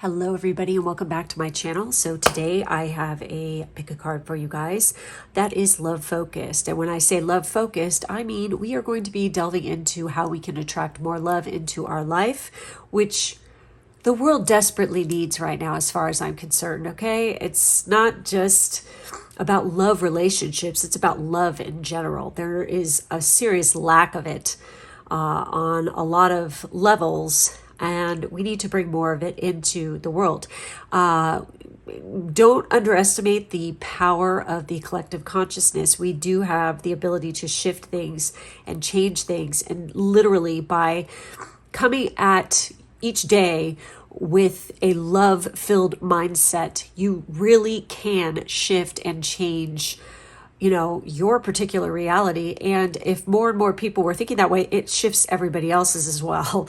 Hello everybody and welcome back to my channel. So today I have a pick a card for you guys that is love focused. And when I say love focused, I mean we are going to be delving into how we can attract more love into our life, which the world desperately needs right now as far as I'm concerned, okay? It's not just about love relationships, it's about love in general. There is a serious lack of it on a lot of levels, and we need to bring more of it into the world. Don't underestimate the power of the collective consciousness. We do have the ability to shift things and change things, and literally by coming at each day with a love-filled mindset, you really can shift and change your particular reality. And if more and more people were thinking that way, it shifts everybody else's as well.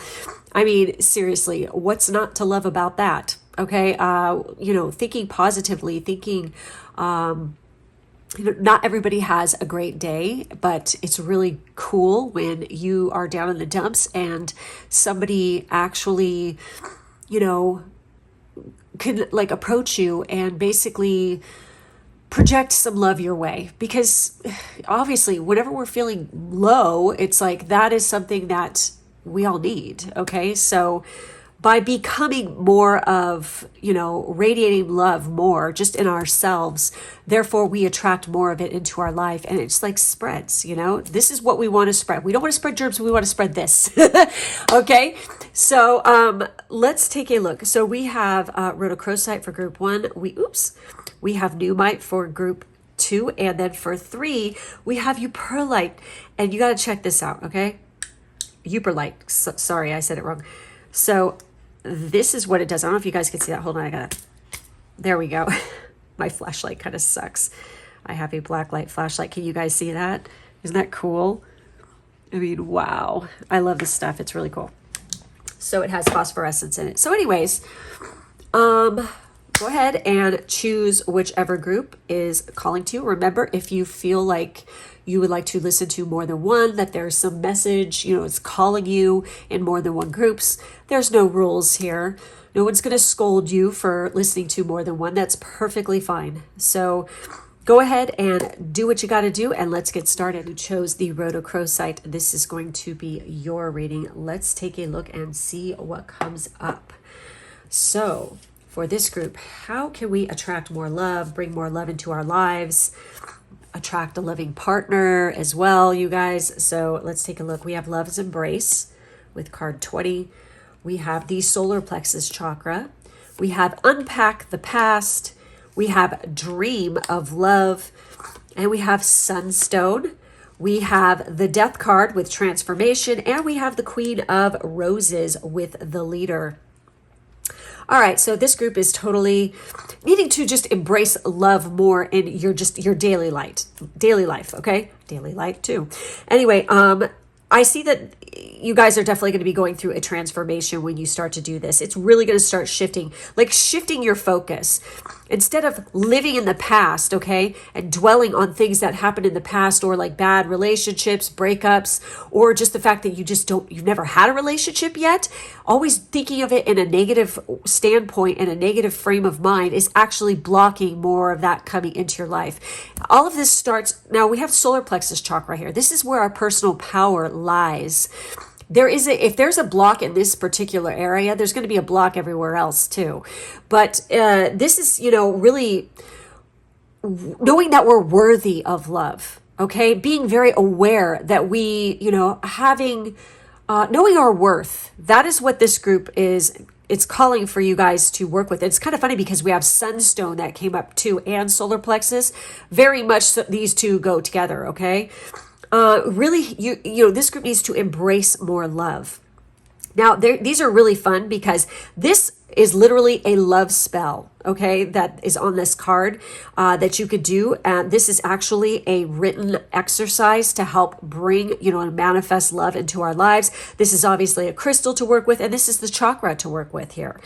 I mean, seriously, what's not to love about that? Okay. Thinking positively, thinking, not everybody has a great day, but it's really cool when you are down in the dumps and somebody actually, can approach you and basically project some love your way. Because obviously whenever we're feeling low, it's like that is something that we all need. Okay. So by becoming more of, radiating love more just in ourselves, therefore we attract more of it into our life, and it's like spreads, this is what we want to spread. We don't want to spread germs, we want to spread this. Okay. So let's take a look. So we have rhodochrosite for group 1. We have pneumite for group 2, and then for 3 we have euperlite, and you got to check this out. Okay. Euperlite. Sorry, I said it wrong. So this is what it does. I don't know if you guys can see that. Hold on, there we go. My flashlight kind of sucks. I have a black light flashlight. Can you guys see that? Isn't that cool? I mean, wow. I love this stuff. It's really cool. So it has phosphorescence in it. So anyways, go ahead and choose whichever group is calling to you. Remember, if you feel like you would like to listen to more than one, that there's some message, it's calling you in more than one groups, there's no rules here. No one's going to scold you for listening to more than one. That's perfectly fine. So go ahead and do what you got to do, and let's get started. You chose the rhodochrosite. This is going to be your reading. Let's take a look and see what comes up. So for this group, how can we attract more love, bring more love into our lives, attract a loving partner as well, you guys? So let's take a look. We have Love's Embrace with card 20. We have the solar plexus chakra. We have Unpack the Past. We have Dream of Love. And we have Sunstone. We have the Death card with Transformation. And we have the Queen of Roses with the Leader. All right, so this group is totally needing to just embrace love more in your daily life, okay? Daily life too. Anyway, I see that you guys are definitely going to be going through a transformation when you start to do this. It's really going to start shifting your focus. Instead of living in the past, okay, and dwelling on things that happened in the past, or like bad relationships, breakups, or just the fact that you've never had a relationship yet, always thinking of it in a negative standpoint and a negative frame of mind is actually blocking more of that coming into your life. All of this starts, now we have solar plexus chakra here. This is where our personal power lies. If there's a block in this particular area, there's going to be a block everywhere else too. But this is, really knowing that we're worthy of love. Okay. Being very aware that we, knowing our worth. That is what this group is. It's calling for you guys to work with. It's kind of funny because we have Sunstone that came up too, and solar plexus. Very much so, these two go together. Okay. Really, this group needs to embrace more love. Now, these are really fun because this is literally a love spell. okay, that is on this card that you could do. And this is actually a written exercise to help bring, and manifest love into our lives. This is obviously a crystal to work with, and this is the chakra to work with here.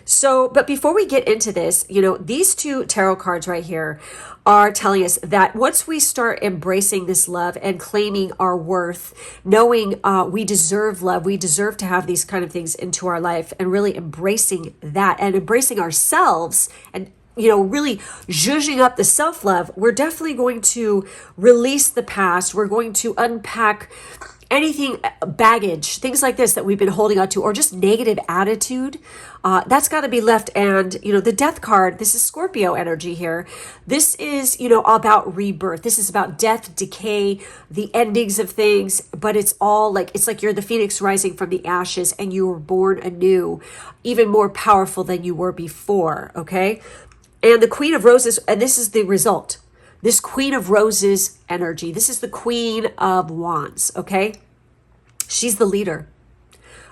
So, but before we get into this, these two tarot cards right here are telling us that once we start embracing this love and claiming our worth, knowing we deserve love, we deserve to have these kind of things into our life, and really embracing that and embracing ourselves, and really zhuzhing up the self-love, we're definitely going to release the past. We're going to unpack anything, baggage, things like this that we've been holding on to, or just negative attitude. That's got to be left. And, the death card, this is Scorpio energy here. This is, about rebirth. This is about death, decay, the endings of things, but it's like you're the phoenix rising from the ashes and you were born anew, even more powerful than you were before. Okay. And the Queen of Roses, and this is the result. This Queen of Roses energy. This is the Queen of Wands, okay? She's the leader,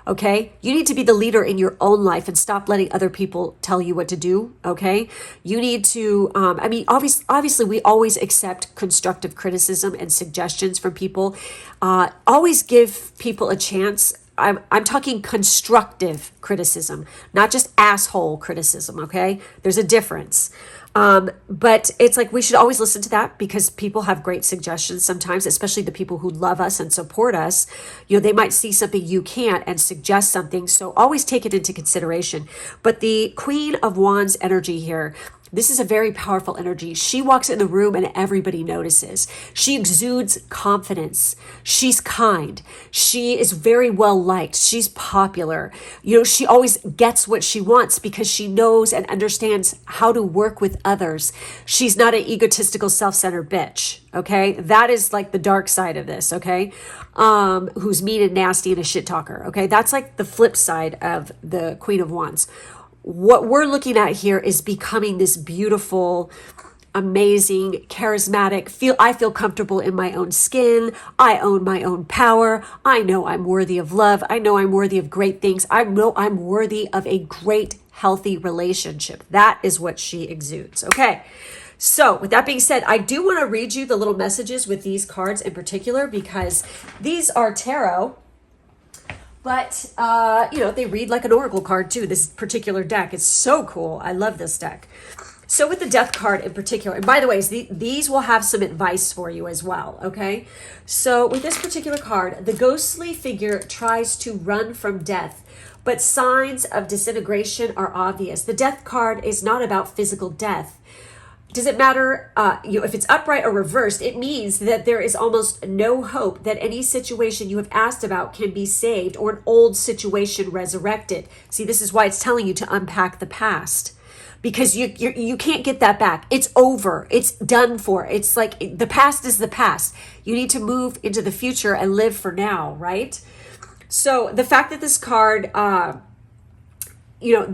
okay? You need to be the leader in your own life and stop letting other people tell you what to do, okay? You need to, obviously we always accept constructive criticism and suggestions from people. Always give people a chance. I'm talking constructive criticism, not just asshole criticism, okay? There's a difference. But it's like we should always listen to that, because people have great suggestions sometimes, especially the people who love us and support us. They might see something you can't and suggest something. So always take it into consideration. But the Queen of Wands energy here, this is a very powerful energy. She walks in the room and everybody notices. She exudes confidence. She's kind. She is very well liked. She's popular. She always gets what she wants because she knows and understands how to work with others. She's not an egotistical, self-centered bitch. Okay. That is like the dark side of this. Okay. Who's mean and nasty and a shit talker. Okay. That's like the flip side of the Queen of Wands. What we're looking at here is becoming this beautiful, amazing, charismatic, I feel comfortable in my own skin. I own my own power. I know I'm worthy of love. I know I'm worthy of great things. I know I'm worthy of a great, healthy relationship. That is what she exudes. Okay. So with that being said, I do want to read you the little messages with these cards in particular, because these are tarot. But, they read like an oracle card too, this particular deck. It's so cool. I love this deck. So with the death card in particular, and by the way, these will have some advice for you as well, okay? So with this particular card, the ghostly figure tries to run from death, but signs of disintegration are obvious. The death card is not about physical death. Does it matter if it's upright or reversed? It means that there is almost no hope that any situation you have asked about can be saved, or an old situation resurrected. See, this is why it's telling you to unpack the past, because you can't get that back. It's over. It's done for. It's like the past is the past. You need to move into the future and live for now, right? So the fact that this card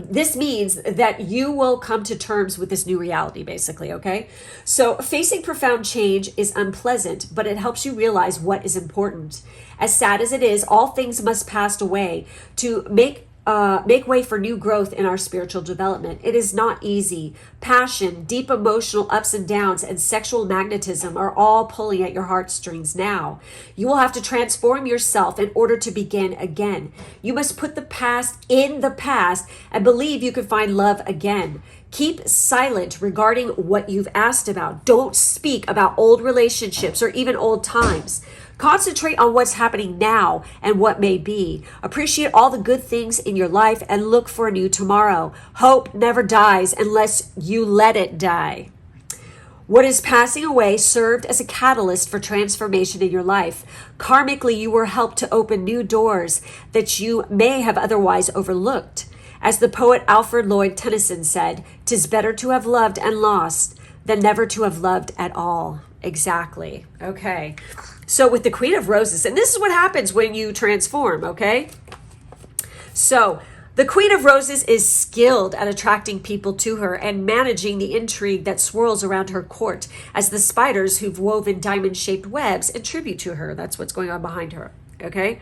this means that you will come to terms with this new reality, basically, okay? So facing profound change is unpleasant, but it helps you realize what is important. As sad as it is, all things must pass away to make way for new growth in our spiritual development. It is not easy. Passion, deep emotional ups and downs, and sexual magnetism are all pulling at your heartstrings now. You will have to transform yourself in order to begin again. You must put the past in the past and believe you can find love again. Keep silent regarding what you've asked about. Don't speak about old relationships or even old times. Concentrate on what's happening now and what may be. Appreciate all the good things in your life and look for a new tomorrow. Hope never dies unless you let it die. What is passing away served as a catalyst for transformation in your life. Karmically, you were helped to open new doors that you may have otherwise overlooked. As the poet Alfred Lloyd Tennyson said, "'Tis better to have loved and lost than never to have loved at all." Exactly. Okay. So with the Queen of Roses, and this is what happens when you transform, okay? So the Queen of Roses is skilled at attracting people to her and managing the intrigue that swirls around her court as the spiders who've woven diamond-shaped webs attribute to her. That's what's going on behind her, okay?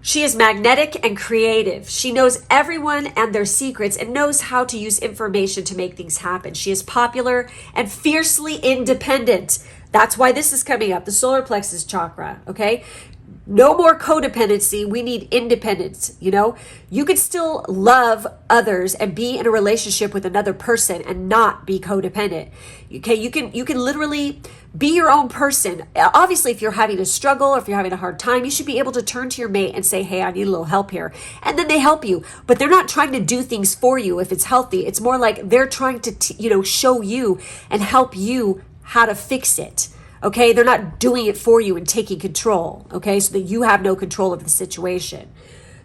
She is magnetic and creative. She knows everyone and their secrets and knows how to use information to make things happen. She is popular and fiercely independent. That's why this is coming up, the solar plexus chakra, okay? No more codependency. We need independence, you know? You could still love others and be in a relationship with another person and not be codependent. Okay, you can literally be your own person. Obviously, if you're having a struggle or if you're having a hard time, you should be able to turn to your mate and say, hey, I need a little help here. And then they help you. But they're not trying to do things for you if it's healthy. It's more like they're trying to, show you and help you how to fix it. Okay, they're not doing it for you and taking control, okay, so that you have no control of the situation.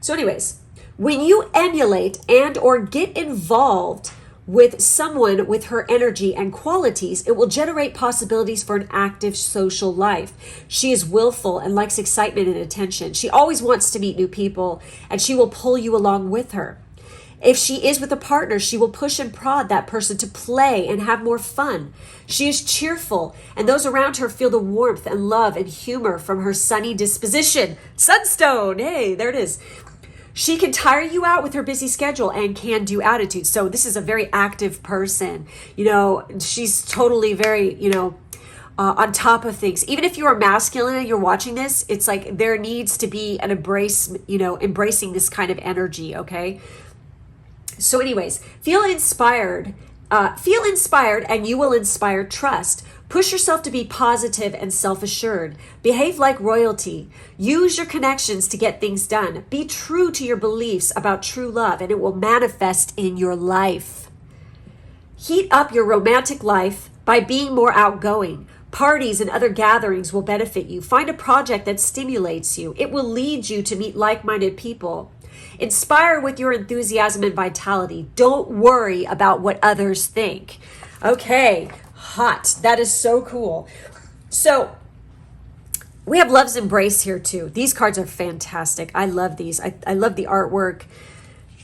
So anyways, when you emulate and or get involved with someone with her energy and qualities, it will generate possibilities for an active social life. She is willful and likes excitement and attention. She always wants to meet new people, and she will pull you along with her. If she is with a partner, she will push and prod that person to play and have more fun. She is cheerful, and those around her feel the warmth and love and humor from her sunny disposition. Sunstone, hey, there it is. She can tire you out with her busy schedule and can-do attitude. So this is a very active person. She's totally very, on top of things. Even if you're masculine and you're watching this, it's like there needs to be an embracing this kind of energy, okay? So anyways, feel inspired and you will inspire trust. Push yourself to be positive and self-assured. Behave like royalty. Use your connections to get things done. Be true to your beliefs about true love, and it will manifest in your life. Heat up your romantic life by being more outgoing. Parties and other gatherings will benefit you. Find a project that stimulates you. It will lead you to meet like-minded people. Inspire with your enthusiasm and vitality. Don't worry about what others think. Okay, hot. That is so cool. So we have Love's Embrace here too. These cards are fantastic. I love these. I love the artwork,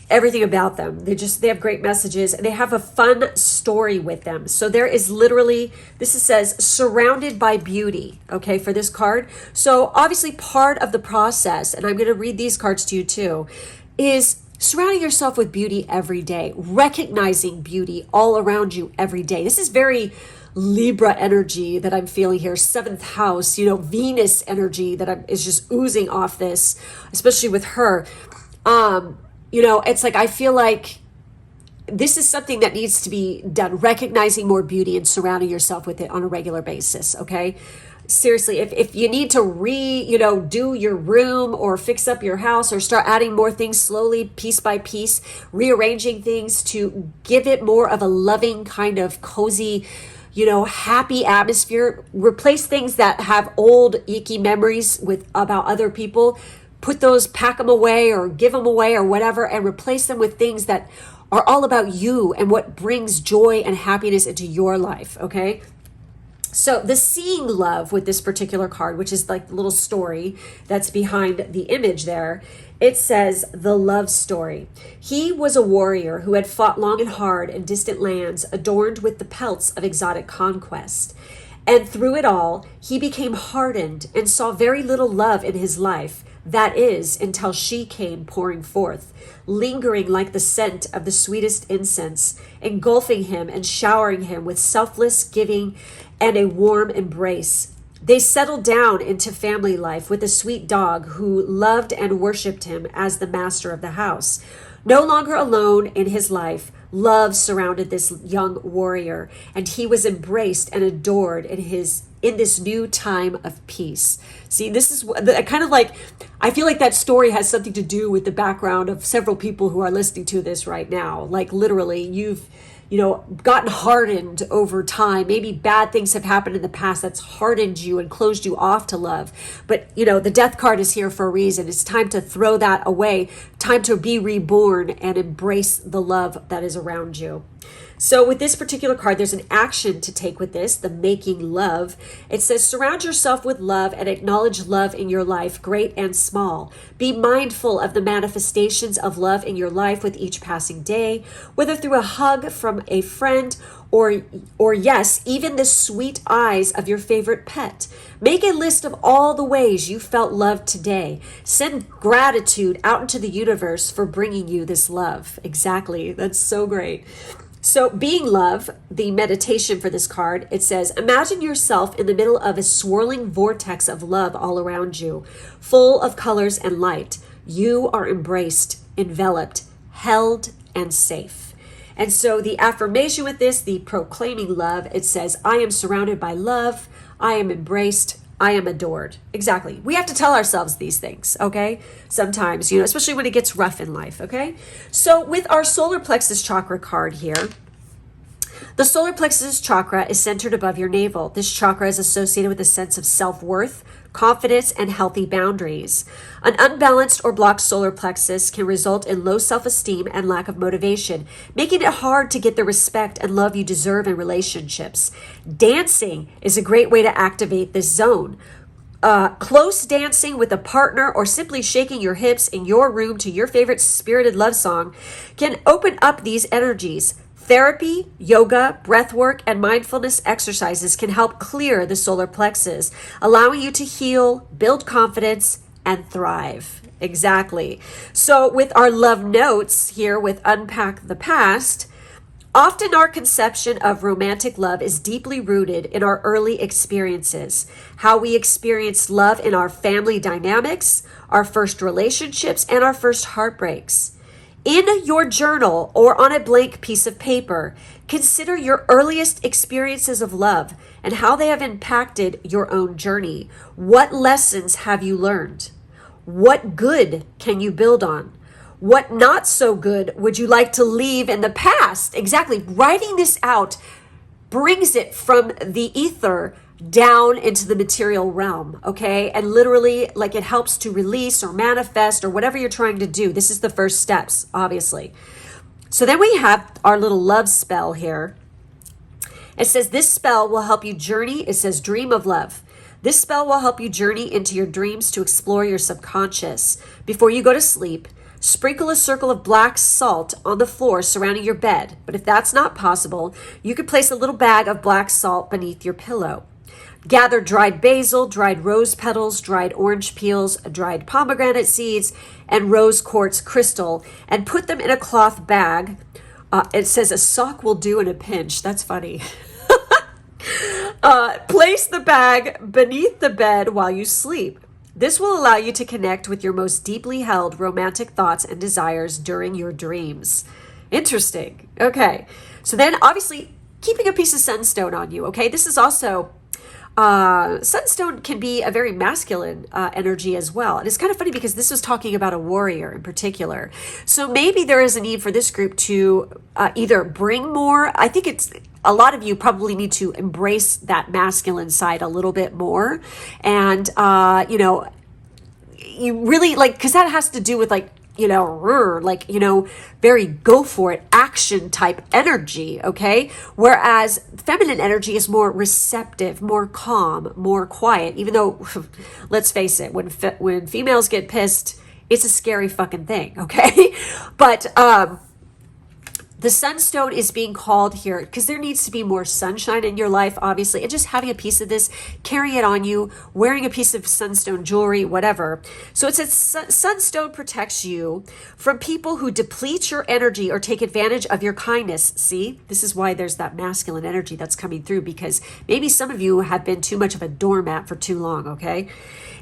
everything about them. They have great messages, and they have a fun story with them. So there is literally, says surrounded by beauty, okay, for this card. So obviously part of the process, and I'm going to read these cards to you too, is surrounding yourself with beauty every day, recognizing beauty all around you every day. This is very Libra energy that I'm feeling here, 7th house, Venus energy that is just oozing off this, especially with her. It's like I feel like this is something that needs to be done, recognizing more beauty and surrounding yourself with it on a regular basis, okay? Seriously, if you need to do your room or fix up your house or start adding more things slowly, piece by piece, rearranging things to give it more of a loving kind of cozy, happy atmosphere, replace things that have old icky memories about other people, pack them away or give them away or whatever, and replace them with things that are all about you and what brings joy and happiness into your life, okay? So the seeing love with this particular card, which is like the little story that's behind the image there, it says the love story. He was a warrior who had fought long and hard in distant lands adorned with the pelts of exotic conquest. And through it all, he became hardened and saw very little love in his life. That is, until she came pouring forth, lingering like the scent of the sweetest incense, engulfing him and showering him with selfless giving and a warm embrace. They settled down into family life with a sweet dog who loved and worshipped him as the master of the house. No longer alone in his life, love surrounded this young warrior, and he was embraced and adored in this new time of peace. See, this is kind of like, I feel like that story has something to do with the background of several people who are listening to this right now. Like literally, you've gotten hardened over time. Maybe bad things have happened in the past that's hardened you and closed you off to love. But, the death card is here for a reason. It's time to throw that away, time to be reborn and embrace the love that is around you. So with this particular card, there's an action to take with this, the making love. It says, surround yourself with love and acknowledge love in your life, great and small. small. Be mindful of the manifestations of love in your life with each passing day, whether through a hug from a friend or yes, even the sweet eyes of your favorite pet. Make a list of all the ways you felt loved today. Send gratitude out into the universe for bringing you this love. Exactly. That's so great. So being love, the meditation for this card, it says, imagine yourself in the middle of a swirling vortex of love all around you, full of colors and light. You are embraced, enveloped, held, and safe. And so the affirmation with this, the proclaiming love, it says, I am surrounded by love. I am embraced. I am adored. Exactly. We have to tell ourselves these things, okay? Sometimes, especially when it gets rough in life, okay? So with our solar plexus chakra card here, the solar plexus chakra is centered above your navel. This chakra is associated with a sense of self-worth, confidence, and healthy boundaries. An unbalanced or blocked solar plexus can result in low self-esteem and lack of motivation, making it hard to get the respect and love you deserve in relationships. Dancing is a great way to activate this zone. Close dancing with a partner or simply shaking your hips in your room to your favorite spirited love song can open up these energies. Therapy, yoga, breath work, and mindfulness exercises can help clear the solar plexus, allowing you to heal, build confidence, and thrive. Exactly. So with our love notes here with Unpack the Past, often our conception of romantic love is deeply rooted in our early experiences, how we experienced love in our family dynamics, our first relationships, and our first heartbreaks. In your journal or on a blank piece of paper, consider your earliest experiences of love and how they have impacted your own journey. What lessons have you learned? What good can you build on? What not so good would you like to leave in the past? Exactly. Writing this out brings it from the ether down into the material realm, okay? And literally, like, it helps to release or manifest or whatever you're trying to do. This is the first steps, obviously. So then we have our little love spell here. It says this spell will help you journey. It says dream of love. This spell will help you journey into your dreams to explore your subconscious. Before you go to sleep, sprinkle a circle of black salt on the floor surrounding your bed. But if that's not possible, you could place a little bag of black salt beneath your pillow. Gather dried basil, dried rose petals, dried orange peels, dried pomegranate seeds, and rose quartz crystal, and put them in a cloth bag. It says a sock will do in a pinch. That's funny. Place the bag beneath the bed while you sleep. This will allow you to connect with your most deeply held romantic thoughts and desires during your dreams. Interesting. Okay. So then obviously keeping a piece of sunstone on you. Okay. This is also sunstone can be a very masculine energy as well. And it's kind of funny because this was talking about a warrior in particular. So maybe there is a need for this group to either bring more. I think it's a lot of you probably need to embrace that masculine side a little bit more. And, you really because that has to do with very go for it, action type energy, okay? Whereas feminine energy is more receptive, more calm, more quiet, even though, let's face it, when females get pissed, it's a scary fucking thing, okay? But, the sunstone is being called here because there needs to be more sunshine in your life, obviously, and just having a piece of this, carrying it on you, wearing a piece of sunstone jewelry, whatever. So it says sunstone protects you from people who deplete your energy or take advantage of your kindness. See, this is why there's that masculine energy that's coming through, because maybe some of you have been too much of a doormat for too long, okay?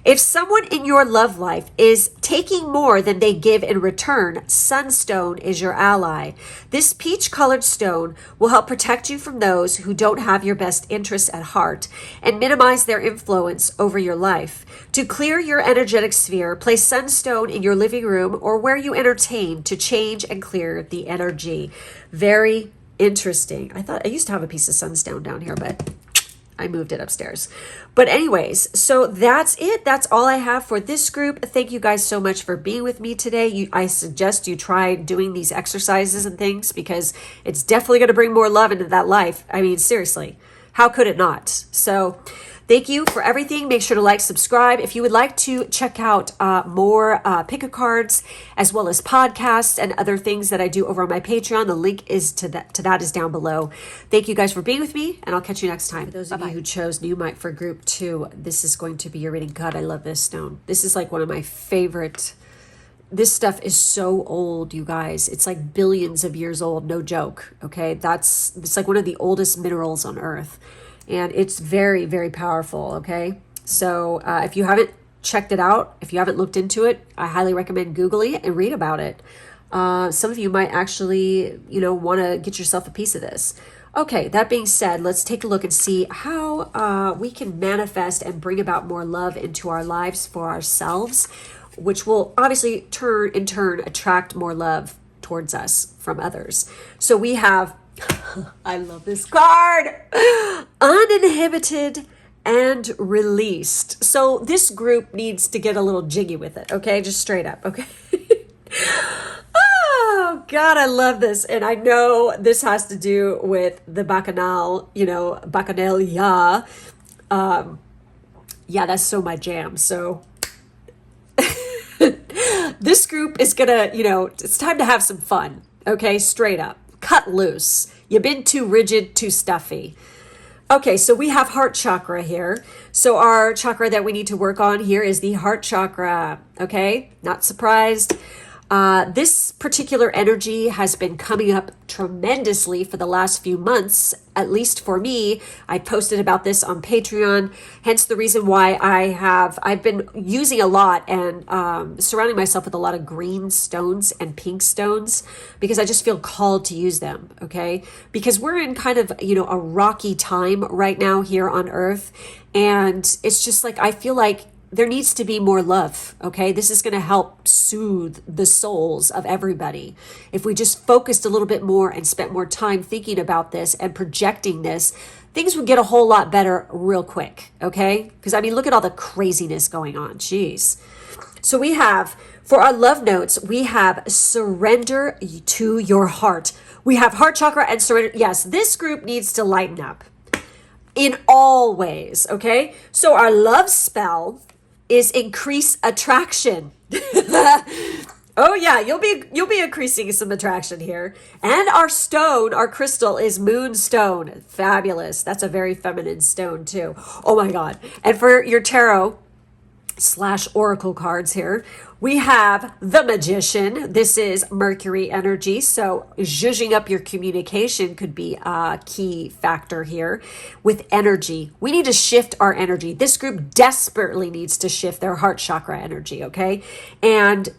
If someone in your love life is taking more than they give in return, sunstone is your ally. This peach-colored stone will help protect you from those who don't have your best interests at heart and minimize their influence over your life. To clear your energetic sphere, place sunstone in your living room or where you entertain to change and clear the energy. Very interesting. I used to have a piece of sunstone down here, but I moved it upstairs. But anyways, so that's it. That's all I have for this group. Thank you guys so much for being with me today. I suggest you try doing these exercises and things because it's definitely going to bring more love into that life. I mean, seriously, how could it not? So Thank you for everything. Make sure to like, subscribe. If you would like to check out more pick-a-cards, as well as podcasts and other things that I do over on my Patreon, the link is to that is down below. Thank you guys for being with me, and I'll catch you next time. For those of you who chose Newmite for group 2, this is going to be your reading. God, I love this stone. This is like one of my favorite. This stuff is so old, you guys. It's like billions of years old, no joke. Okay, it's like one of the oldest minerals on Earth. And it's very, very powerful, okay? So if you haven't checked it out, if you haven't looked into it, I highly recommend Googling it and read about it. Some of you might actually, want to get yourself a piece of this. Okay, that being said, let's take a look and see how we can manifest and bring about more love into our lives for ourselves, which will obviously in turn attract more love towards us from others. So we have, I love this card, uninhibited and released. So this group needs to get a little jiggy with it, okay? Just straight up, okay? Oh, God, I love this. And I know this has to do with the bacchanal, bacchanalia. Yeah, that's so my jam. So this group is gonna, it's time to have some fun, okay? Straight up. Cut loose. You've been too rigid, too stuffy. Okay, so we have heart chakra here. So our chakra that we need to work on here is the heart chakra, okay? Not surprised. This particular energy has been coming up tremendously for the last few months, at least for me. I posted about this on Patreon, hence the reason why I've been using a lot and surrounding myself with a lot of green stones and pink stones, because I just feel called to use them, okay? Because we're in kind of, a rocky time right now here on Earth, and it's just like, I feel like there needs to be more love, okay? This is going to help soothe the souls of everybody. If we just focused a little bit more and spent more time thinking about this and projecting this, things would get a whole lot better real quick, okay? Because, look at all the craziness going on. Jeez. So we have, for our love notes, we have surrender to your heart. We have heart chakra and surrender. Yes, this group needs to lighten up in all ways, okay? So our love spell is increase attraction. Oh yeah, you'll be increasing some attraction here. And our stone, our crystal, is moonstone. Fabulous. That's a very feminine stone too. Oh my God. And for your tarot / oracle cards here, we have the Magician. This is Mercury energy, so zhuzhing up your communication could be a key factor here. With energy, we need to shift our energy. This group desperately needs to shift their heart chakra energy, okay? And,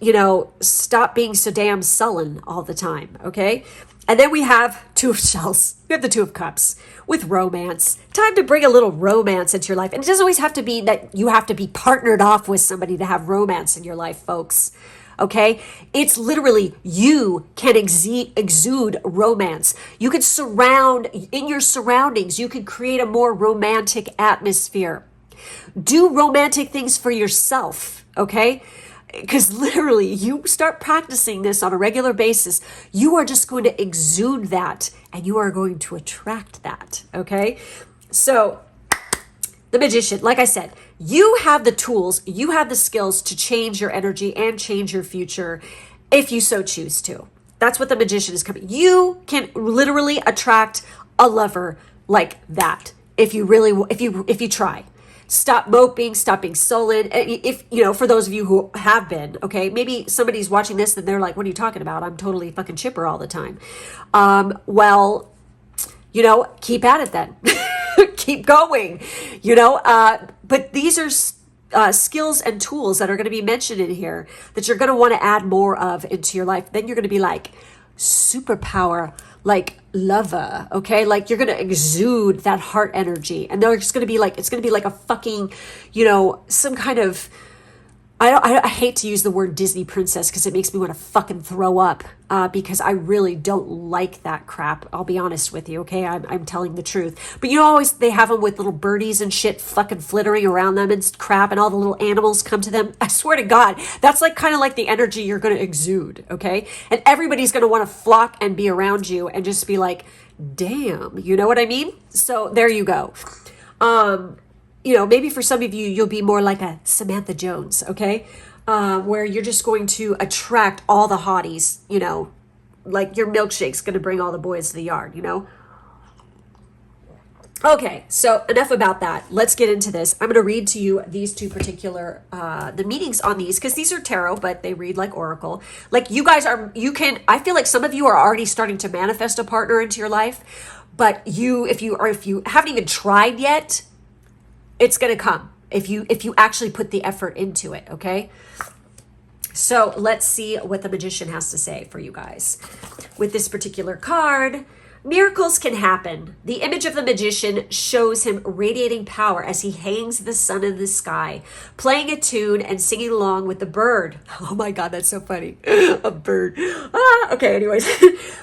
stop being so damn sullen all the time, okay? And then we have Two of Shells. We have the Two of Cups with romance. Time to bring a little romance into your life. And it doesn't always have to be that you have to be partnered off with somebody to have romance in your life, folks. Okay? It's literally you can exude romance. You could in your surroundings, you could create a more romantic atmosphere. Do romantic things for yourself, okay? Because literally, you start practicing this on a regular basis, you are just going to exude that, and you are going to attract that, okay? So, the Magician, like I said, you have the tools, you have the skills to change your energy and change your future if you so choose to. That's what the Magician is coming. You can literally attract a lover like that if you try. Stop moping, stop being sullen. If, for those of you who have been, okay, maybe somebody's watching this and they're like, what are you talking about? I'm totally fucking chipper all the time. Well, keep at it then. Keep going, but these are skills and tools that are going to be mentioned in here that you're going to want to add more of into your life. Then you're going to be like superpower, like lover, okay? Like you're going to exude that heart energy, and they're just going to be like, it's going to be like a fucking, some kind of, I hate to use the word Disney princess because it makes me want to fucking throw up because I really don't like that crap. I'll be honest with you, okay? I'm telling the truth. But always they have them with little birdies and shit fucking flittering around them and crap, and all the little animals come to them. I swear to God, that's like kind of like the energy you're going to exude, okay? And everybody's going to want to flock and be around you and just be like, damn, you know what I mean? So there you go. maybe for some of you, you'll be more like a Samantha Jones, okay? Where you're just going to attract all the hotties, like your milkshake's going to bring all the boys to the yard. Okay, so enough about that. Let's get into this. I'm going to read to you these two particular, the meanings on these, because these are tarot, but they read like oracle. Like you guys I feel like some of you are already starting to manifest a partner into your life, but if you haven't even tried yet, it's going to come if you actually put the effort into it, okay? So let's see what the Magician has to say for you guys. With this particular card, miracles can happen. The image of the Magician shows him radiating power as he hangs the sun in the sky, playing a tune and singing along with the bird. Oh my God, that's so funny. A bird. Okay, anyways.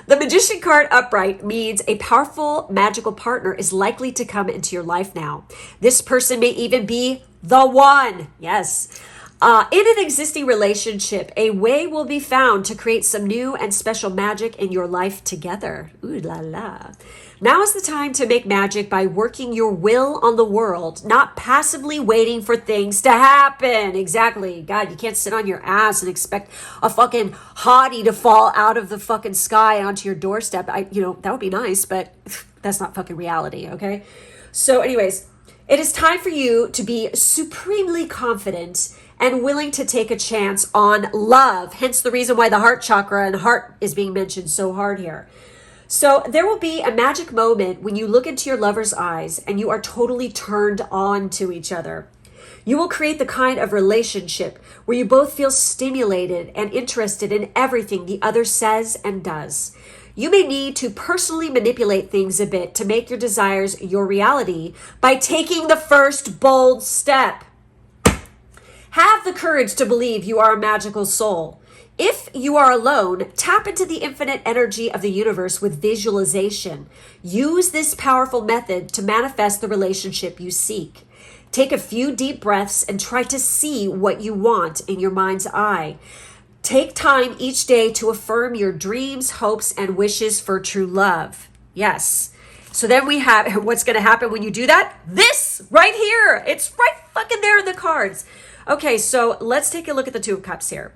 The Magician card upright means a powerful magical partner is likely to come into your life now. This person may even be the one. Yes. In an existing relationship, a way will be found to create some new and special magic in your life together. Ooh la la. Now is the time to make magic by working your will on the world, not passively waiting for things to happen. Exactly. God, you can't sit on your ass and expect a fucking hottie to fall out of the fucking sky onto your doorstep. That would be nice, but that's not fucking reality, okay? So anyways, it is time for you to be supremely confident and willing to take a chance on love. Hence the reason why the heart chakra and heart is being mentioned so hard here. So there will be a magic moment when you look into your lover's eyes and you are totally turned on to each other. You will create the kind of relationship where you both feel stimulated and interested in everything the other says and does. You may need to personally manipulate things a bit to make your desires your reality by taking the first bold step. Have the courage to believe you are a magical soul. If you are alone, tap into the infinite energy of the universe with visualization. Use this powerful method to manifest the relationship you seek. Take a few deep breaths and try to see what you want in your mind's eye. Take time each day to affirm your dreams, hopes, and wishes for true love. Yes. So then we have what's going to happen when you do that? This right here. It's right fucking there in the cards. Okay, so let's take a look at the Two of Cups here.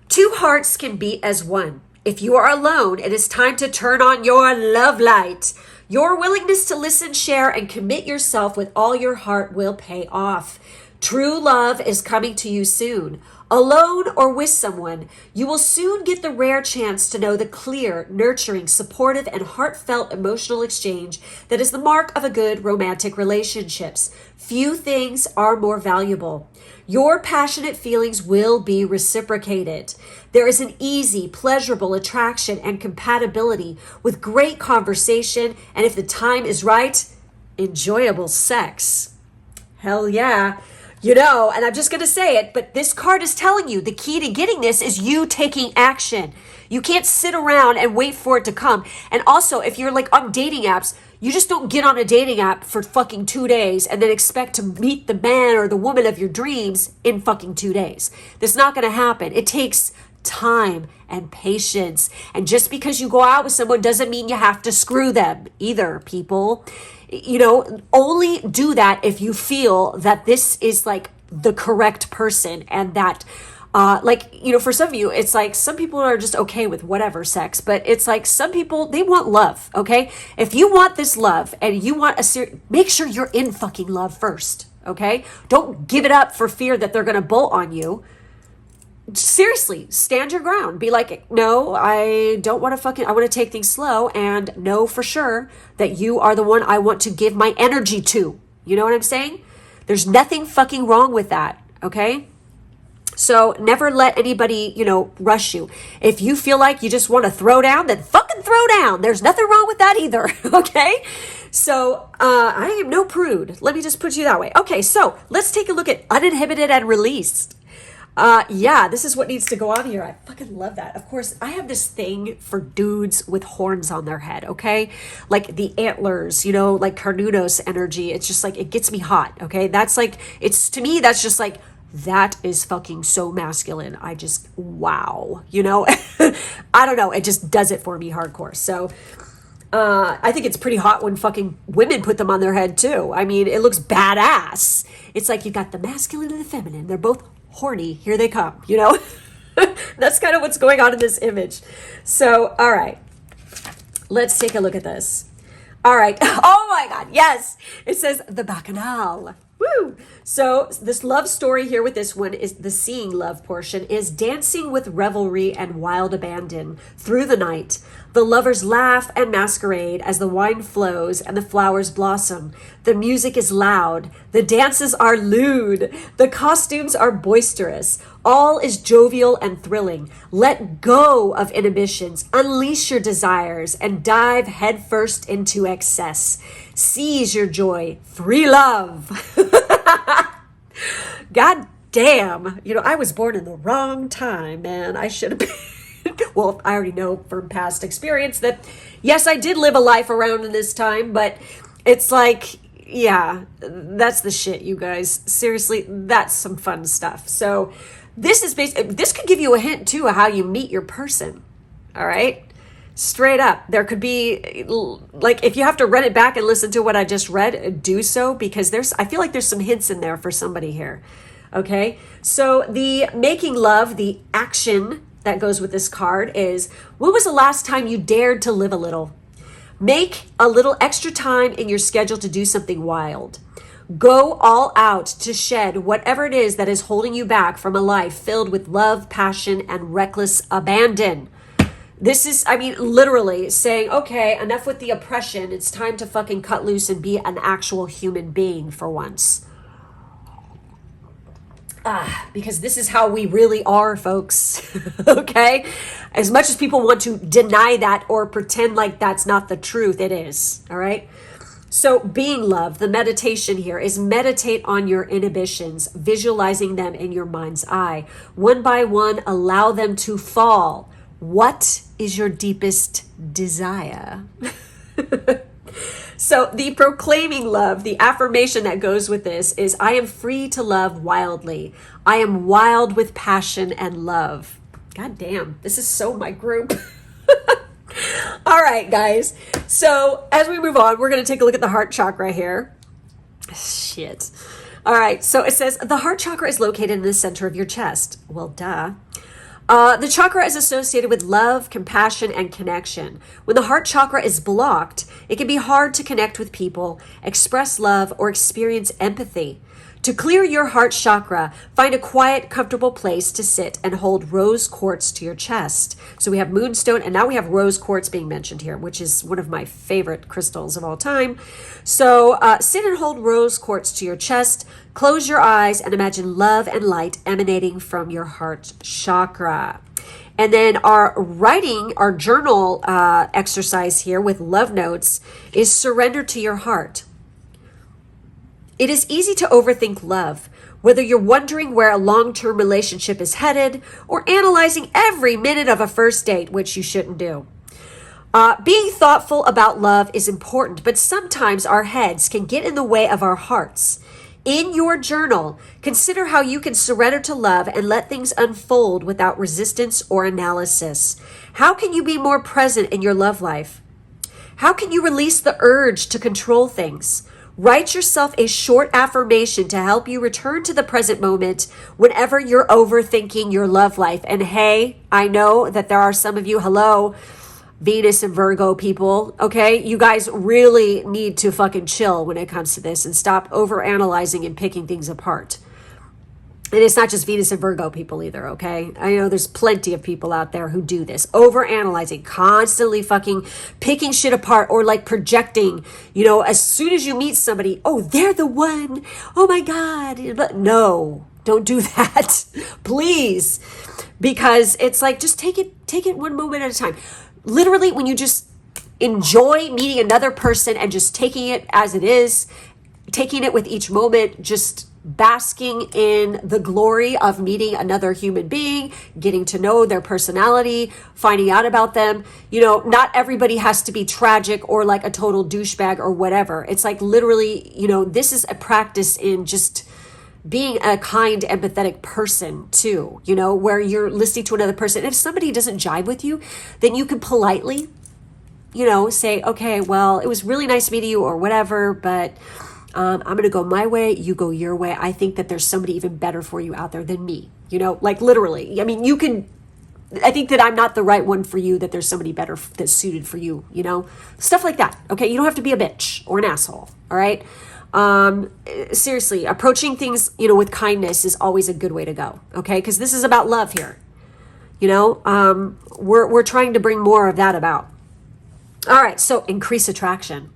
Two hearts can beat as one. If you are alone, it is time to turn on your love light. Your willingness to listen, share, and commit yourself with all your heart will pay off. True love is coming to you soon. Alone or with someone, you will soon get the rare chance to know the clear, nurturing, supportive, and heartfelt emotional exchange that is the mark of a good romantic relationships. Few things are more valuable. Your passionate feelings will be reciprocated. There is an easy, pleasurable attraction and compatibility with great conversation, and if the time is right, enjoyable sex. Hell yeah. And I'm just going to say it, but this card is telling you the key to getting this is you taking action. You can't sit around and wait for it to come. And also, if you're like on dating apps, you just don't get on a dating app for fucking 2 days and then expect to meet the man or the woman of your dreams in fucking 2 days. That's not going to happen. It takes time and patience. And just because you go out with someone doesn't mean you have to screw them either, people. Only do that if you feel that this is like the correct person and that for some of you, it's like some people are just okay with whatever sex, but it's like some people, they want love, okay? If you want this love and you want make sure you're in fucking love first, okay? Don't give it up for fear that they're going to bolt on you. Seriously, stand your ground. Be like, no, I don't want to I want to take things slow and know for sure that you are the one I want to give my energy to. You know what I'm saying? There's nothing fucking wrong with that, okay? So never let anybody, rush you. If you feel like you just want to throw down, then fucking throw down. There's nothing wrong with that either, okay? So I am no prude. Let me just put you that way. Okay, so let's take a look at uninhibited and released. This is what needs to go on here. I fucking love that. Of course, I have this thing for dudes with horns on their head, okay? Like the antlers, like Carnunos energy. It's just like, it gets me hot, okay? That's like, to me, that's just like, that is fucking so masculine. I just, wow, I don't know. It just does it for me hardcore. So, I think it's pretty hot when fucking women put them on their head too. I mean, it looks badass. It's like you got the masculine and the feminine. They're both horny. Here they come, you know? That's kind of what's going on in this image. So, all right. Let's take a look at this. All right. Oh my God. Yes. It says the Bacchanal. Woo! So this love story here with this one is the seeing love portion is dancing with revelry and wild abandon through the night. The lovers laugh and masquerade as the wine flows and the flowers blossom. The music is loud. The dances are lewd. The costumes are boisterous. All is jovial and thrilling. Let go of inhibitions. Unleash your desires and dive headfirst into excess. Seize your joy. Free love. God damn. You know, I was born in the wrong time, man. I should have been. Well, I already know from past experience that, yes, I did live a life around in this time, but it's like, yeah, that's the shit, you guys. Seriously, that's some fun stuff. So this is this could give you a hint, too, of how you meet your person, all right? Straight up. There could be, like, if you have to run it back and listen to what I just read, do so, because I feel like there's some hints in there for somebody here, okay? So the making love, the action that goes with this card is, when was the last time you dared to live a little? Make a little extra time in your schedule to do something wild. Go all out to shed whatever it is that is holding you back from a life filled with love, passion, and reckless abandon. This is, I mean, literally saying, okay, enough with the oppression. It's time to fucking cut loose and be an actual human being for once. Because this is how we really are, folks. Okay? As much as people want to deny that or pretend like that's not the truth, it is. All right? So being love, the meditation here is meditate on your inhibitions, visualizing them in your mind's eye. One by one, allow them to fall. What is your deepest desire? So the proclaiming love, the affirmation that goes with this is, I am free to love wildly. I am wild with passion and love. God damn, this is so my group. All right, guys. So as we move on, we're going to take a look at the heart chakra here. Shit. All right. So it says the heart chakra is located in the center of your chest. Well, duh. The chakra is associated with love, compassion, and connection. When the heart chakra is blocked, it can be hard to connect with people, express love, or experience empathy. To clear your heart chakra, find a quiet, comfortable place to sit and hold rose quartz to your chest. So we have moonstone, and now we have rose quartz being mentioned here, which is one of my favorite crystals of all time. So sit and hold rose quartz to your chest. Close your eyes and imagine love and light emanating from your heart chakra. And then our journal exercise here with love notes is surrender to your heart. It is easy to overthink love, whether you're wondering where a long-term relationship is headed or analyzing every minute of a first date, which you shouldn't do. Being thoughtful about love is important, but sometimes our heads can get in the way of our hearts. In your journal, consider how you can surrender to love and let things unfold without resistance or analysis. How can you be more present in your love life? How can you release the urge to control things? Write yourself a short affirmation to help you return to the present moment whenever you're overthinking your love life. And hey, I know that there are some of you, hello, Venus and Virgo people, okay? You guys really need to fucking chill when it comes to this and stop overanalyzing and picking things apart. And it's not just Venus and Virgo people either, okay? I know there's plenty of people out there who do this. Overanalyzing, constantly fucking picking shit apart or like projecting, you know, as soon as you meet somebody, oh, they're the one. Oh my God. But no, don't do that. Please. Because it's like, just take it one moment at a time. Literally, when you just enjoy meeting another person and just taking it as it is, taking it with each moment, just basking in the glory of meeting another human being, getting to know their personality, finding out about them. You know, not everybody has to be tragic or like a total douchebag or whatever. It's like literally, you know, this is a practice in just being a kind, empathetic person too, you know, where you're listening to another person. If somebody doesn't jive with you, then you can politely, say, okay, well, it was really nice meeting you or whatever, but I'm going to go my way. You go your way. I think that there's somebody even better for you out there than me, like literally. I mean, I think that I'm not the right one for you, that there's somebody better that's suited for you, stuff like that. Okay. You don't have to be a bitch or an asshole. All right. Seriously, approaching things, with kindness is always a good way to go. Okay. Cause this is about love here. We're trying to bring more of that about. All right, so increase attraction.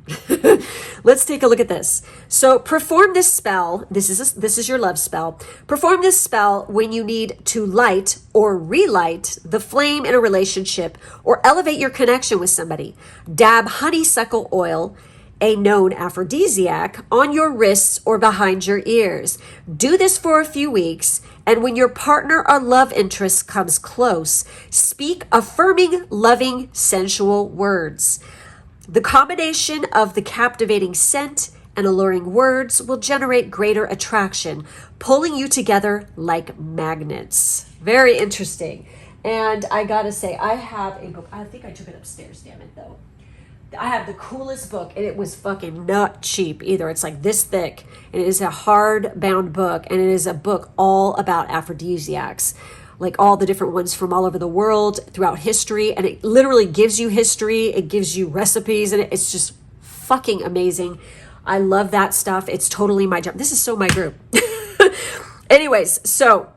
Let's take a look at this. So perform this spell. This is your love spell. Perform this spell when you need to light or relight the flame in a relationship or elevate your connection with somebody. Dab honeysuckle oil, a known aphrodisiac, on your wrists or behind your ears. Do this for a few weeks, and when your partner or love interest comes close, speak affirming, loving, sensual words. The combination of the captivating scent and alluring words will generate greater attraction, pulling you together like magnets. Very interesting. And I gotta say, I have a book. I think I took it upstairs, damn it, though. I have the coolest book, and it was fucking not cheap either. It's like this thick, and it is a hardbound book, and it is a book all about aphrodisiacs, like all the different ones from all over the world throughout history, and it literally gives you history, it gives you recipes, and it's just fucking amazing. I love that stuff. It's totally my job. This is so my group. Anyways, so...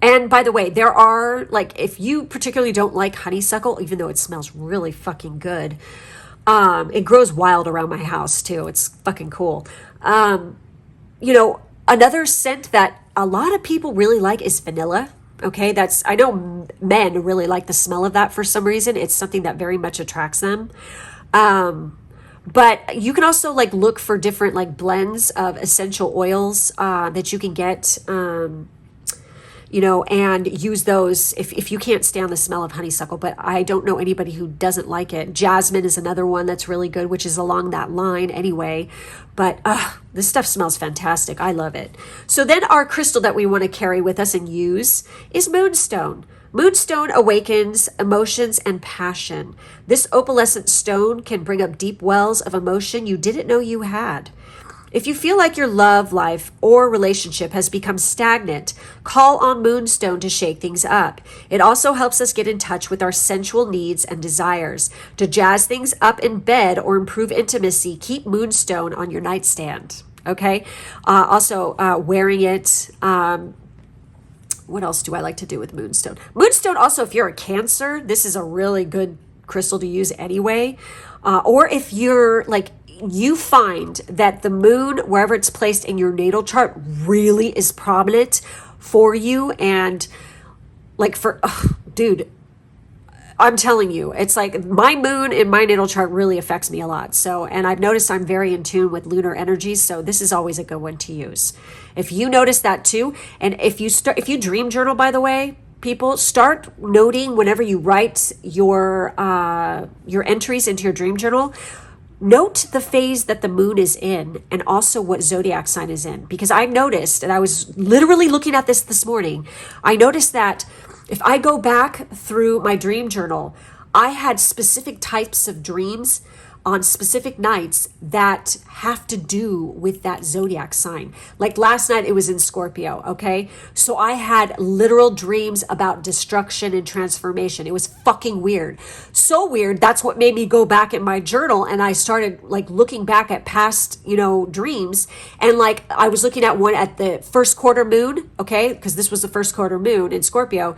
And by the way, there are, like, if you particularly don't like honeysuckle, even though it smells really fucking good, it grows wild around my house too. It's fucking cool. Another scent that a lot of people really like is vanilla. Okay, I know men really like the smell of that for some reason. It's something that very much attracts them. But you can also look for different blends of essential oils that you can get. And use those if you can't stand the smell of honeysuckle, but I don't know anybody who doesn't like it. Jasmine is another one that's really good, which is along that line anyway. But this stuff smells fantastic. I love it. So then our crystal that we want to carry with us and use is moonstone. Moonstone awakens emotions and passion. This opalescent stone can bring up deep wells of emotion you didn't know you had. If you feel like your love life or relationship has become stagnant, call on Moonstone to shake things up. It also helps us get in touch with our sensual needs and desires. To jazz things up in bed or improve intimacy, keep Moonstone on your nightstand. Okay? Also, wearing it. What else do I like to do with Moonstone? Moonstone, also, if you're a Cancer, this is a really good crystal to use anyway. Or if you're you find that the moon, wherever it's placed in your natal chart, really is prominent for you. And dude, I'm telling you, it's like my moon in my natal chart really affects me a lot. So, and I've noticed I'm very in tune with lunar energies. So this is always a good one to use. If you notice that too, and if you dream journal, by the way, people, start noting whenever you write your entries into your dream journal. Note the phase that the moon is in and also what zodiac sign is in. Because I noticed, and I was literally looking at this morning, I noticed that if I go back through my dream journal, I had specific types of dreams on specific nights that have to do with that zodiac sign. Like last night, it was in Scorpio, okay? So I had literal dreams about destruction and transformation. It was fucking weird. So weird, that's what made me go back in my journal, and I started looking back at past, dreams, and I was looking at one at the first quarter moon, okay? Because this was the first quarter moon in Scorpio.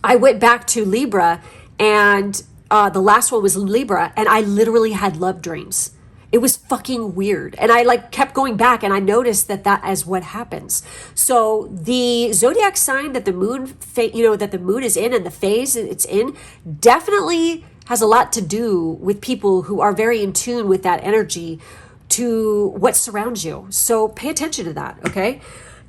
I went back to Libra, and the last one was Libra, and I literally had love dreams. It was fucking weird. And I kept going back, and I noticed that is what happens. So the zodiac sign that the moon, that the moon is in and the phase it's in definitely has a lot to do with people who are very in tune with that energy to what surrounds you. So pay attention to that, okay?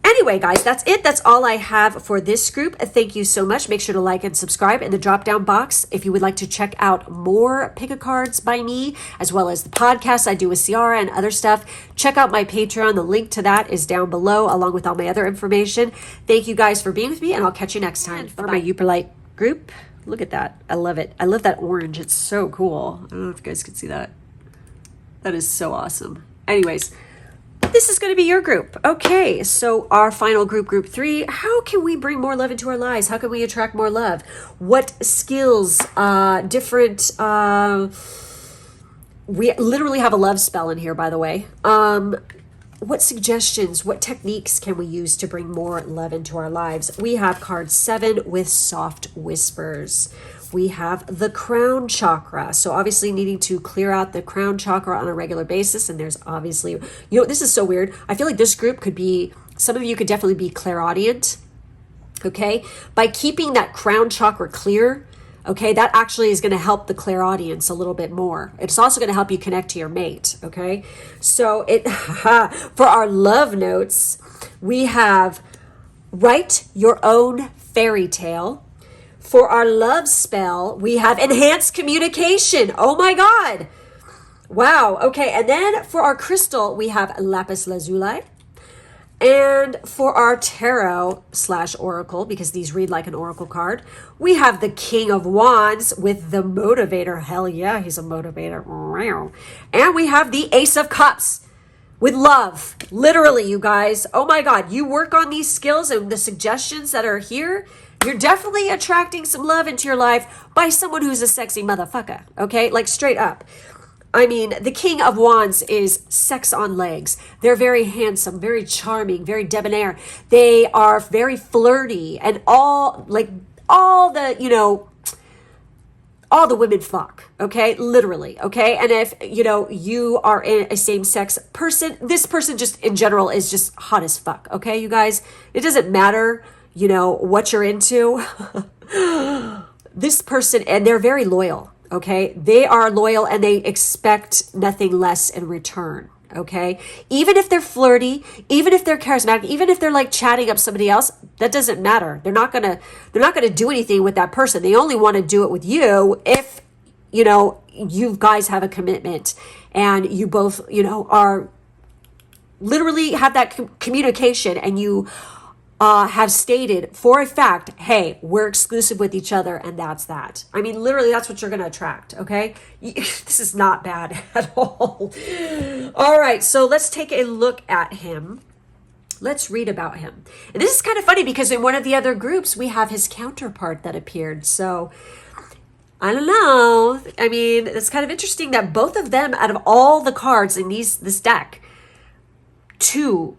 Anyway, guys, that's it. That's all I have for this group. Thank you so much. Make sure to like and subscribe in the drop-down box if you would like to check out more pick-a-cards by me, as well as the podcast I do with Ciara and other stuff. Check out my Patreon. The link to that is down below, along with all my other information. Thank you guys for being with me, and I'll catch you next time. For my Uperlite group, Look at that. I love it. I love that orange. It's so cool. I don't know if you guys can see that. That is so awesome. Anyways, this is going to be your group. Okay, so our final group, group 3. How can we bring more love into our lives? How can we attract more love? What skills, different... we literally have a love spell in here, by the way. What suggestions, what techniques can we use to bring more love into our lives? We have card 7 with soft whispers. We have the crown chakra. So obviously needing to clear out the crown chakra on a regular basis. And there's obviously, this is so weird. I feel like this group could be, some of you could definitely be clairaudient. Okay. By keeping that crown chakra clear, okay, that actually is going to help the clairaudience a little bit more. It's also going to help you connect to your mate, okay? So for our love notes, we have write your own fairy tale. For our love spell, we have enhanced communication. Oh my God. Wow. Okay. And then for our crystal, we have lapis lazuli. And for our tarot / oracle, because these read like an oracle card, we have the King of Wands with the motivator. Hell yeah, he's a motivator. And we have the Ace of Cups with love. Literally, you guys. Oh my God, you work on these skills and the suggestions that are here. You're definitely attracting some love into your life by someone who's a sexy motherfucker. Okay, like straight up. I mean, the King of Wands is sex on legs. They're very handsome, very charming, very debonair. They are very flirty, and all the women flock, okay? Literally, okay? And if, you are a same-sex person, this person just in general is just hot as fuck, okay, you guys? It doesn't matter, what you're into. This person, and they're very loyal. Okay, they are loyal and they expect nothing less in return. Okay, even if they're flirty, even if they're charismatic, even if they're like chatting up somebody else, that doesn't matter. They're not gonna do anything with that person. They only want to do it with you if you guys have a commitment and you both are literally have that communication, and you have stated for a fact, hey, we're exclusive with each other, and that's that. I mean, literally, that's what you're going to attract, okay? This is not bad at all. All right, so let's take a look at him. Let's read about him. And this is kind of funny because in one of the other groups, we have his counterpart that appeared. So, I don't know. I mean, it's kind of interesting that both of them, out of all the cards in this deck, two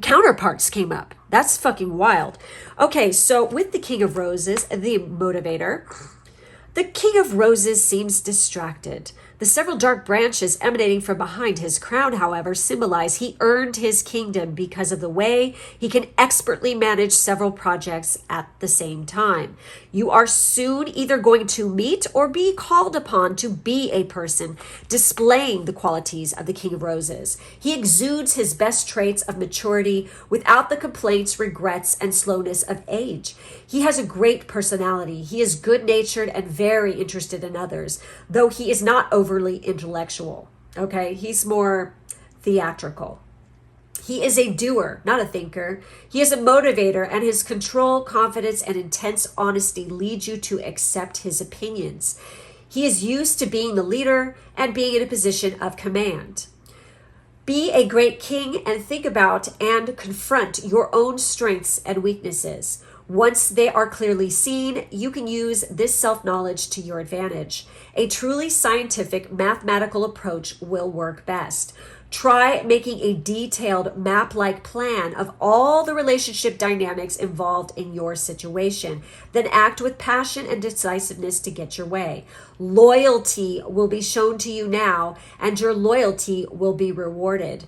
counterparts came up. That's fucking wild. Okay, so with the King of Roses, the motivator, the King of Roses seems distracted. The several dark branches emanating from behind his crown, however, symbolize he earned his kingdom because of the way he can expertly manage several projects at the same time. You are soon either going to meet or be called upon to be a person displaying the qualities of the King of Roses. He exudes his best traits of maturity without the complaints, regrets, and slowness of age. He has a great personality. He is good-natured and very interested in others, though he is not overly intellectual. Okay, he's more theatrical. He is a doer, not a thinker. He is a motivator, and his control, confidence, and intense honesty lead you to accept his opinions. He is used to being the leader and being in a position of command. Be a great king and think about and confront your own strengths and weaknesses. Once they are clearly seen, you can use this self-knowledge to your advantage. A truly scientific, mathematical approach will work best. Try making a detailed map-like plan of all the relationship dynamics involved in your situation. Then act with passion and decisiveness to get your way. Loyalty will be shown to you now, and your loyalty will be rewarded.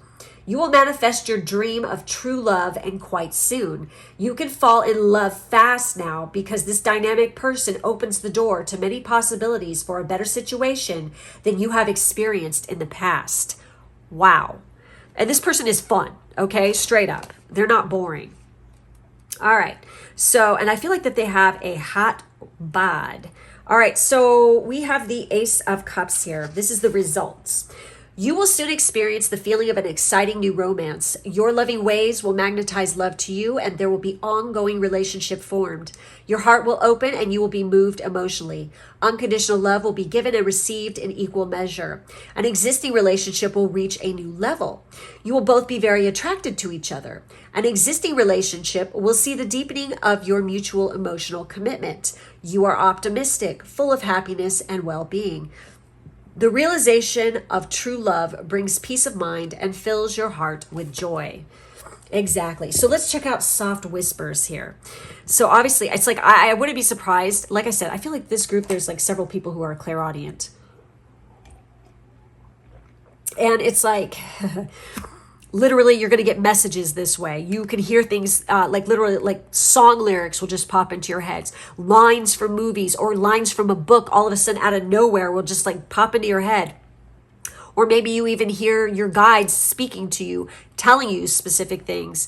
You will manifest your dream of true love, and quite soon. You can fall in love fast now because this dynamic person opens the door to many possibilities for a better situation than you have experienced in the past. Wow. And this person is fun, okay? Straight up. They're not boring. All right. So, and I feel like that they have a hot bod. All right. So we have the Ace of Cups here. This is the results. You will soon experience the feeling of an exciting new romance. Your loving ways will magnetize love to you, and there will be ongoing relationship formed. Your heart will open and you will be moved emotionally. Unconditional love will be given and received in equal measure. An existing relationship will reach a new level. You will both be very attracted to each other. An existing relationship will see the deepening of your mutual emotional commitment. You are optimistic, full of happiness and well-being. The realization of true love brings peace of mind and fills your heart with joy. Exactly. So let's check out soft whispers here. So obviously, it's like, I wouldn't be surprised. Like I said, I feel like this group, there's like several people who are clairaudient. And it's like, literally, you're going to get messages this way. You can hear things like literally like song lyrics will just pop into your heads. Lines from movies or lines from a book all of a sudden out of nowhere will just like pop into your head. Or maybe you even hear your guides speaking to you, telling you specific things.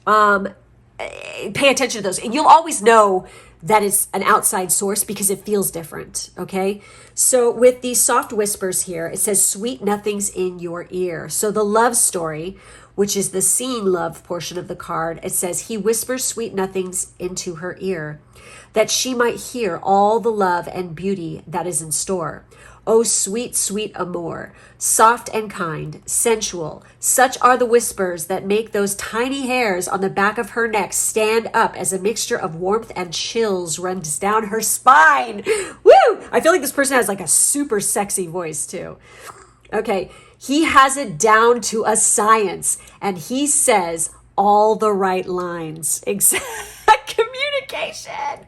Pay attention to those. And you'll always know that it's an outside source because it feels different, okay? So with these soft whispers here, it says sweet nothings in your ear. So the love story, which is the seen love portion of the card, it says he whispers sweet nothings into her ear, that she might hear all the love and beauty that is in store. Oh, sweet, sweet amour, soft and kind, sensual. Such are the whispers that make those tiny hairs on the back of her neck stand up as a mixture of warmth and chills runs down her spine. Woo! I feel like this person has like a super sexy voice too. Okay, he has it down to a science and he says all the right lines. Exactly. Communication.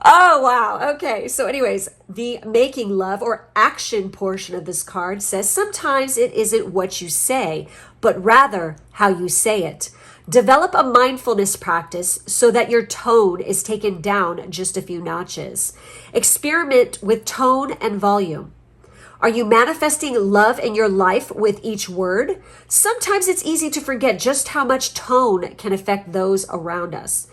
Oh, wow. Okay. So anyways, the making love or action portion of this card says sometimes it isn't what you say, but rather how you say it. Develop a mindfulness practice so that your tone is taken down just a few notches. Experiment with tone and volume. Are you manifesting love in your life with each word? Sometimes it's easy to forget just how much tone can affect those around us.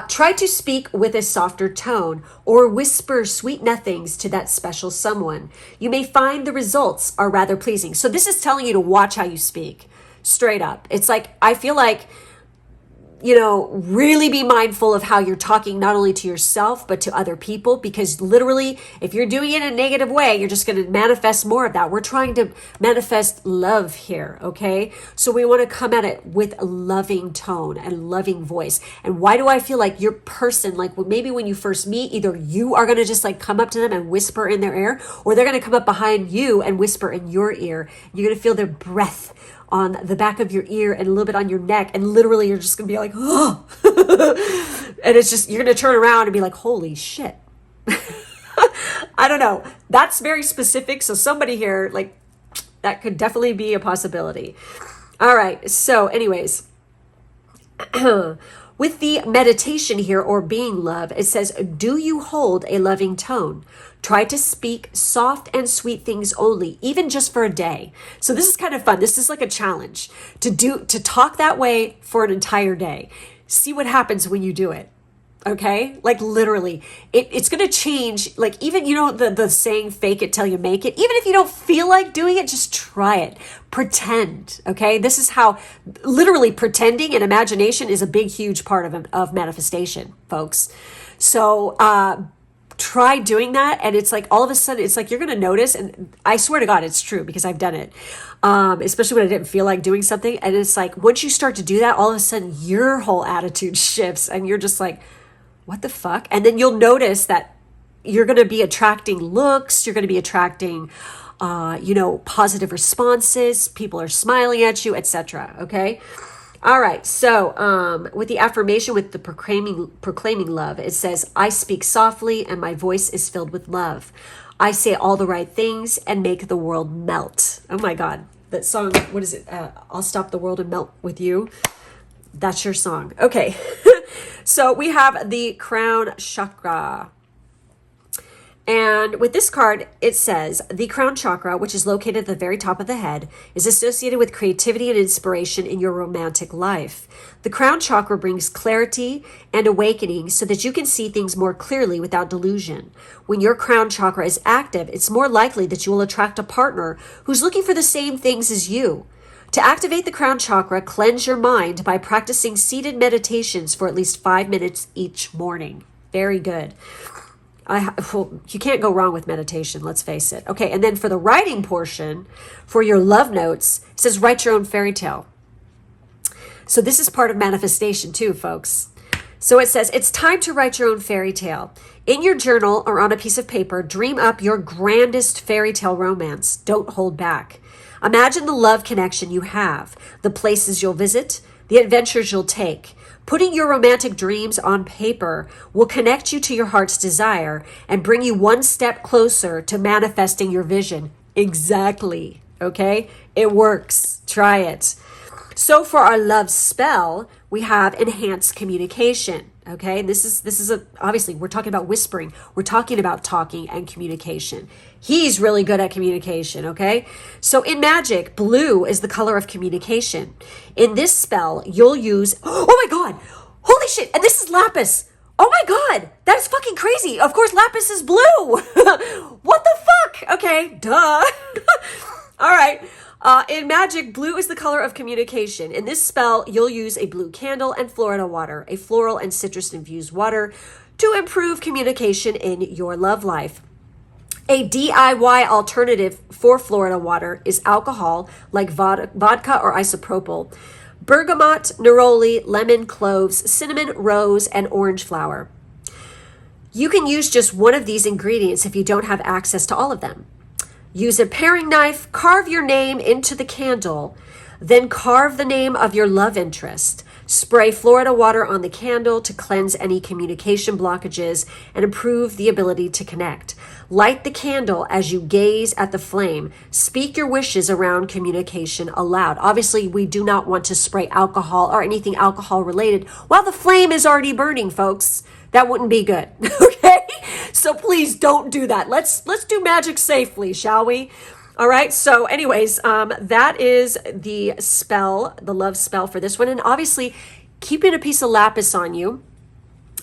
Try to speak with a softer tone or whisper sweet nothings to that special someone. You may find the results are rather pleasing. So this is telling you to watch how you speak. Straight up. It's like, I feel like, you know, really be mindful of how you're talking, not only to yourself, but to other people, because literally, if you're doing it in a negative way, you're just going to manifest more of that. We're trying to manifest love here, okay? So we want to come at it with a loving tone and loving voice. And why do I feel like your person, like maybe when you first meet, either you are going to just like come up to them and whisper in their ear, or they're going to come up behind you and whisper in your ear. You're going to feel their breath on the back of your ear and a little bit on your neck, and literally you're just gonna be like, oh. And it's just, you're gonna turn around and be like, holy shit. I don't know, that's very specific, so somebody here, like, that could definitely be a possibility. All right, so anyways, with the meditation here, or being love, it says, do you hold a loving tone? Try to speak soft and sweet things only, even just for a day. So this is kind of fun. This is like a challenge to talk that way for an entire day. See what happens when you do it. Okay? Like literally, it's going to change. Like even, you know, the saying, fake it till you make it. Even if you don't feel like doing it, just try it. Pretend. Okay? This is how literally pretending and imagination is a big, huge part of manifestation, folks. So, try doing that, and it's like all of a sudden it's like you're gonna notice, and I swear to God it's true because I've done it, especially when I didn't feel like doing something, and it's like once you start to do that, all of a sudden your whole attitude shifts and you're just like, what the fuck? And then you'll notice that you're gonna be attracting looks, you're gonna be attracting positive responses, people are smiling at you, etc. Okay. All right, so with the affirmation, with the proclaiming love, it says, I speak softly and my voice is filled with love. I say all the right things and make the world melt. Oh my God, that song, what is it? I'll stop the world and melt with you. That's your song. Okay, so we have the crown chakra. And with this card, it says the crown chakra, which is located at the very top of the head, is associated with creativity and inspiration in your romantic life. The crown chakra brings clarity and awakening so that you can see things more clearly without delusion. When your crown chakra is active, it's more likely that you will attract a partner who's looking for the same things as you. To activate the crown chakra, cleanse your mind by practicing seated meditations for at least 5 minutes each morning. Very good. Well, you can't go wrong with meditation, let's face it. Okay, and then for the writing portion, for your love notes, it says write your own fairy tale. So this is part of manifestation too, folks. So it says, it's time to write your own fairy tale. In your journal or on a piece of paper, dream up your grandest fairy tale romance. Don't hold back. Imagine the love connection you have, the places you'll visit, the adventures you'll take. Putting your romantic dreams on paper will connect you to your heart's desire and bring you one step closer to manifesting your vision. Exactly. Okay? It works. Try it. So for our love spell, we have enhanced communication. Okay? This is obviously we're talking about whispering. We're talking about talking and communication. He's really good at communication, okay? So in magic, blue is the color of communication. In this spell, you'll use, oh my God, holy shit, and this is lapis. Oh my God, that's fucking crazy. Of course, lapis is blue. What the fuck? Okay, duh. All right. In magic, blue is the color of communication. In this spell, you'll use a blue candle and Florida water, a floral and citrus-infused water, to improve communication in your love life. A DIY alternative for Florida water is alcohol, like vodka or isopropyl, bergamot, neroli, lemon, cloves, cinnamon, rose, and orange flower. You can use just one of these ingredients if you don't have access to all of them. Use a paring knife, carve your name into the candle, then carve the name of your love interest. Spray Florida water on the candle to cleanse any communication blockages and improve the ability to connect. Light the candle as you gaze at the flame. Speak your wishes around communication aloud. Obviously, we do not want to spray alcohol or anything alcohol related while the flame is already burning, folks. That wouldn't be good. Okay? So please don't do that. Let's do magic safely, shall we? All right. So anyways, that is the spell, the love spell for this one. And obviously keeping a piece of lapis on you,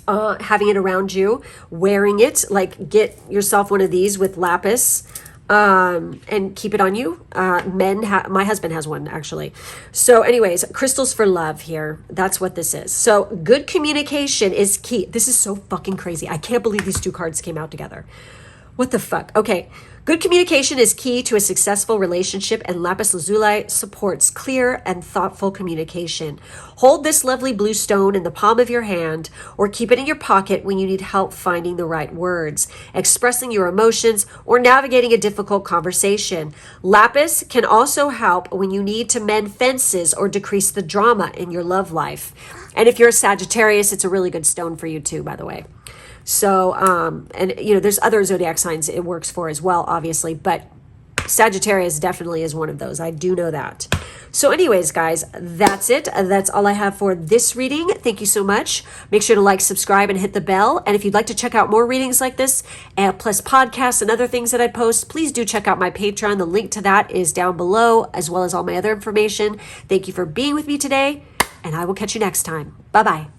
having it around you, wearing it, like get yourself one of these with lapis, and keep it on you. My husband has one actually. So anyways, crystals for love here. That's what this is. So good communication is key. This is so fucking crazy. I can't believe these two cards came out together. What the fuck? Okay. Good communication is key to a successful relationship, and lapis lazuli supports clear and thoughtful communication. Hold this lovely blue stone in the palm of your hand or keep it in your pocket when you need help finding the right words, expressing your emotions, or navigating a difficult conversation. Lapis can also help when you need to mend fences or decrease the drama in your love life. And if you're a Sagittarius, it's a really good stone for you too, by the way. So, and you know, there's other zodiac signs it works for as well, obviously, but Sagittarius definitely is one of those. I do know that. So anyways, guys, that's it. That's all I have for this reading. Thank you so much. Make sure to like, subscribe, and hit the bell. And if you'd like to check out more readings like this, plus podcasts and other things that I post, please do check out my Patreon. The link to that is down below, as well as all my other information. Thank you for being with me today, and I will catch you next time. Bye-bye.